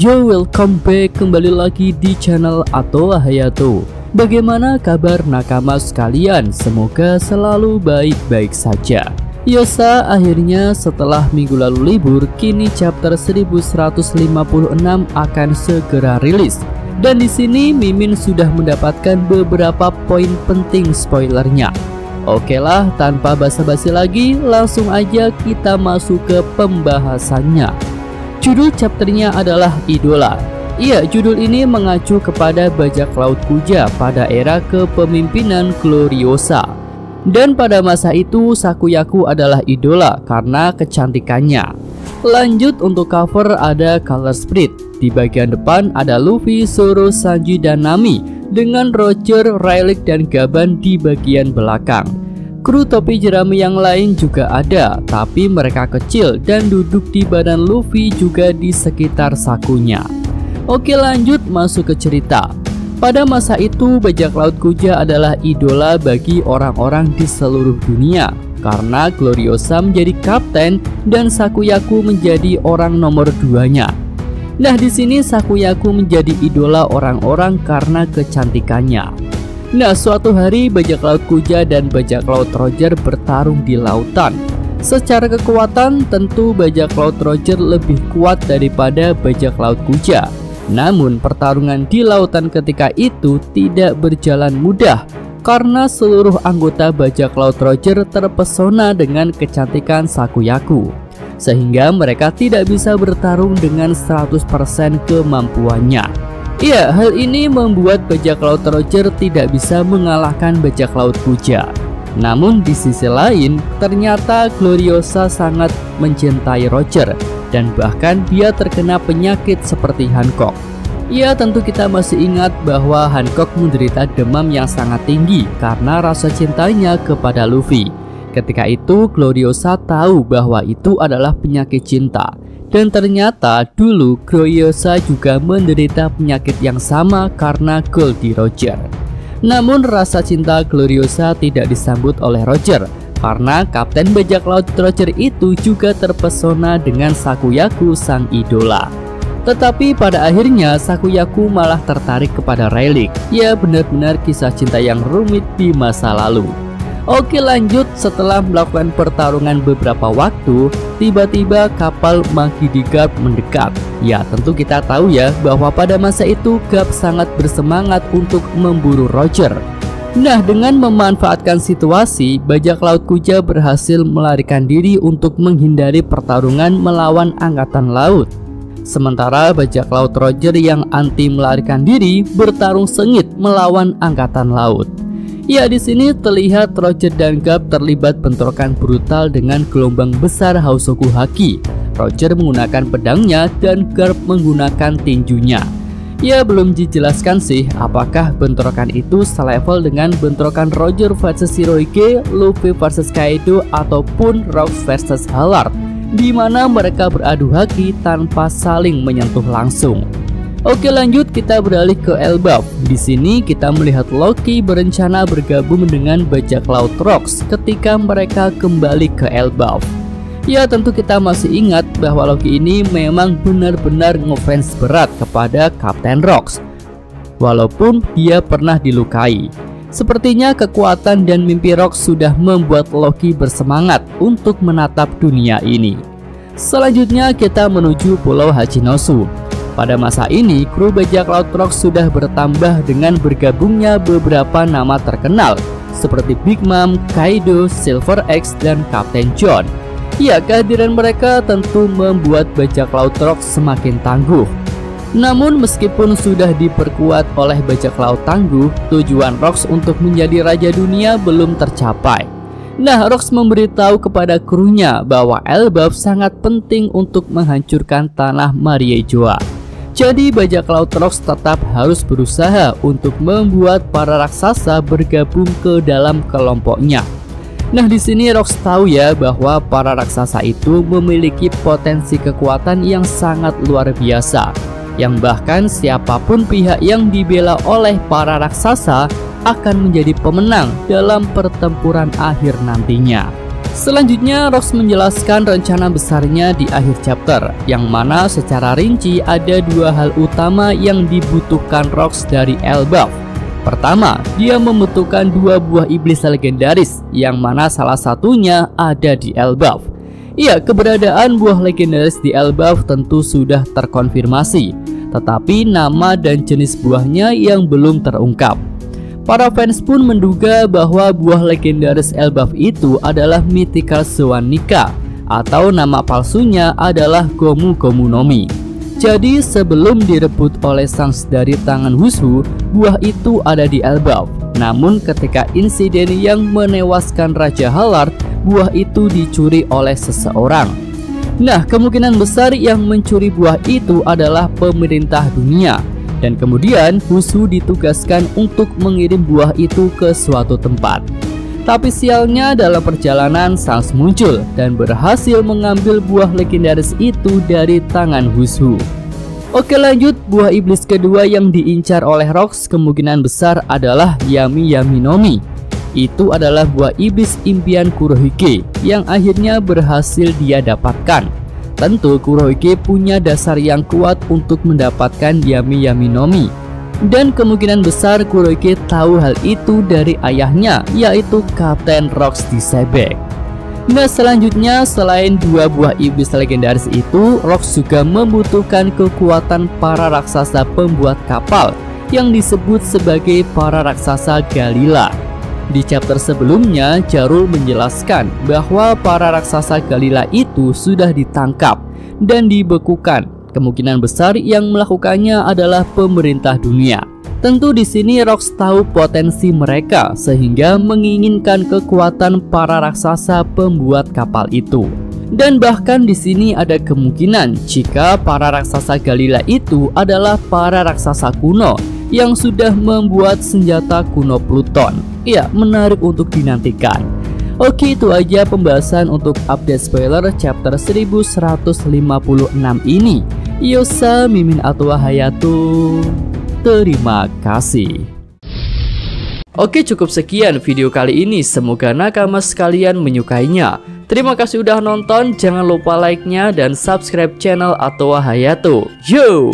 Yo, welcome back kembali lagi di channel Ato Hayato. Bagaimana kabar nakama sekalian? Semoga selalu baik-baik saja. Yosa akhirnya setelah minggu lalu libur, kini chapter 1156 akan segera rilis. Dan di sini Mimin sudah mendapatkan beberapa poin penting spoilernya. Oke lah, tanpa basa-basi lagi, langsung aja kita masuk ke pembahasannya. Judul chapternya adalah Idola. Iya, judul ini mengacu kepada bajak laut Kuja pada era kepemimpinan Gloriosa. Dan pada masa itu Sakuyaku adalah idola karena kecantikannya. Lanjut untuk cover ada color split. Di bagian depan ada Luffy, Zoro, Sanji, dan Nami dengan Roger, Rayleigh, dan Gaban di bagian belakang. Kru topi jerami yang lain juga ada, tapi mereka kecil dan duduk di badan Luffy juga di sekitar sakunya. Oke, lanjut masuk ke cerita. Pada masa itu bajak laut Kuja adalah idola bagi orang-orang di seluruh dunia karena Gloriosa menjadi kapten dan Sakuyaku menjadi orang nomor 2-nya. Nah, di sini Sakuyaku menjadi idola orang-orang karena kecantikannya. Nah, suatu hari bajak laut Kuja dan bajak laut Roger bertarung di lautan. Secara kekuatan tentu bajak laut Roger lebih kuat daripada bajak laut Kuja. Namun pertarungan di lautan ketika itu tidak berjalan mudah karena seluruh anggota bajak laut Roger terpesona dengan kecantikan Sakuyaku, sehingga mereka tidak bisa bertarung dengan 100% kemampuannya. Ya, hal ini membuat bajak laut Roger tidak bisa mengalahkan bajak laut Kuja. Namun di sisi lain, ternyata Gloriosa sangat mencintai Roger dan bahkan dia terkena penyakit seperti Hancock. Ya, tentu kita masih ingat bahwa Hancock menderita demam yang sangat tinggi karena rasa cintanya kepada Luffy. Ketika itu Gloriosa tahu bahwa itu adalah penyakit cinta. Dan ternyata dulu Gloriosa juga menderita penyakit yang sama karena Goldie Roger. Namun rasa cinta Gloriosa tidak disambut oleh Roger karena kapten bajak laut Roger itu juga terpesona dengan Sakuyaku sang idola. Tetapi pada akhirnya Sakuyaku malah tertarik kepada Rayleigh. Ya, benar-benar kisah cinta yang rumit di masa lalu. Oke, lanjut. Setelah melakukan pertarungan beberapa waktu, tiba-tiba kapal Monkey D. Garp mendekat. Ya, tentu kita tahu ya bahwa pada masa itu Garp sangat bersemangat untuk memburu Roger. Nah, dengan memanfaatkan situasi, bajak laut Kuja berhasil melarikan diri untuk menghindari pertarungan melawan angkatan laut. Sementara bajak laut Roger yang anti melarikan diri bertarung sengit melawan angkatan laut. Ya, di sini terlihat Roger dan Garp terlibat bentrokan brutal dengan gelombang besar Hausoku Haki. Roger menggunakan pedangnya dan Garp menggunakan tinjunya. Ya, belum dijelaskan sih apakah bentrokan itu selevel dengan bentrokan Roger versus Shirohige, Luffy versus Kaido, ataupun Rox versus Hallard, di mana mereka beradu haki tanpa saling menyentuh langsung. Oke, lanjut kita beralih ke Elbaf. Di sini kita melihat Loki berencana bergabung dengan bajak laut Rox ketika mereka kembali ke Elbaf. Ya, tentu kita masih ingat bahwa Loki ini memang benar-benar ngefans berat kepada Kapten Rox, walaupun dia pernah dilukai. Sepertinya kekuatan dan mimpi Rox sudah membuat Loki bersemangat untuk menatap dunia ini. Selanjutnya kita menuju Pulau Hachinosu. Pada masa ini, kru bajak laut Rox sudah bertambah dengan bergabungnya beberapa nama terkenal seperti Big Mom, Kaido, Silver X, dan Kapten John. Ya, kehadiran mereka tentu membuat bajak laut Rox semakin tangguh. Namun meskipun sudah diperkuat oleh bajak laut tangguh, tujuan Rox untuk menjadi raja dunia belum tercapai. Nah, Rox memberitahu kepada krunya bahwa Elbaf sangat penting untuk menghancurkan tanah Mariejoa. Jadi bajak laut Rox tetap harus berusaha untuk membuat para raksasa bergabung ke dalam kelompoknya. Nah, di sini Rox tahu ya bahwa para raksasa itu memiliki potensi kekuatan yang sangat luar biasa, yang bahkan siapapun pihak yang dibela oleh para raksasa akan menjadi pemenang dalam pertempuran akhir nantinya. Selanjutnya, Rox menjelaskan rencana besarnya di akhir chapter, yang mana secara rinci ada dua hal utama yang dibutuhkan Rox dari Elbaf. Pertama, dia membutuhkan dua buah iblis legendaris, yang mana salah satunya ada di Elbaf. Ya, keberadaan buah legendaris di Elbaf tentu sudah terkonfirmasi, tetapi nama dan jenis buahnya yang belum terungkap. Para fans pun menduga bahwa buah legendaris Elbaf itu adalah Mythical Zwanica, atau nama palsunya adalah Gomu Gomu no Mi. Jadi sebelum direbut oleh Sans dari tangan Wushu, buah itu ada di Elbaf. Namun ketika insiden yang menewaskan Raja Halard, buah itu dicuri oleh seseorang. Nah, kemungkinan besar yang mencuri buah itu adalah pemerintah dunia. Dan kemudian Wushu ditugaskan untuk mengirim buah itu ke suatu tempat. Tapi sialnya dalam perjalanan Sans muncul dan berhasil mengambil buah legendaris itu dari tangan Wushu. Oke, lanjut, buah iblis kedua yang diincar oleh Rox kemungkinan besar adalah Yami Yami no Mi. Itu adalah buah iblis impian Kurohige yang akhirnya berhasil dia dapatkan. Tentu Kurohige punya dasar yang kuat untuk mendapatkan Yami Yami no Mi. Dan kemungkinan besar Kurohige tahu hal itu dari ayahnya, yaitu Kapten Rox di Sebek. Nah, selanjutnya selain dua buah iblis legendaris itu, Rox juga membutuhkan kekuatan para raksasa pembuat kapal yang disebut sebagai para raksasa Galila. Di chapter sebelumnya, Jarul menjelaskan bahwa para raksasa Galila itu sudah ditangkap dan dibekukan. Kemungkinan besar yang melakukannya adalah pemerintah dunia. Tentu di sini Rox tahu potensi mereka sehingga menginginkan kekuatan para raksasa pembuat kapal itu. Dan bahkan di sini ada kemungkinan jika para raksasa Galila itu adalah para raksasa kuno yang sudah membuat senjata kuno Pluton. Ya, menarik untuk dinantikan. Oke, itu aja pembahasan untuk update spoiler chapter 1156 ini. Yosa Mimin atau Hayato. Terima kasih. Oke, cukup sekian video kali ini. Semoga nakama sekalian menyukainya. Terima kasih udah nonton. Jangan lupa like-nya dan subscribe channel Atowa Hayato. Yo!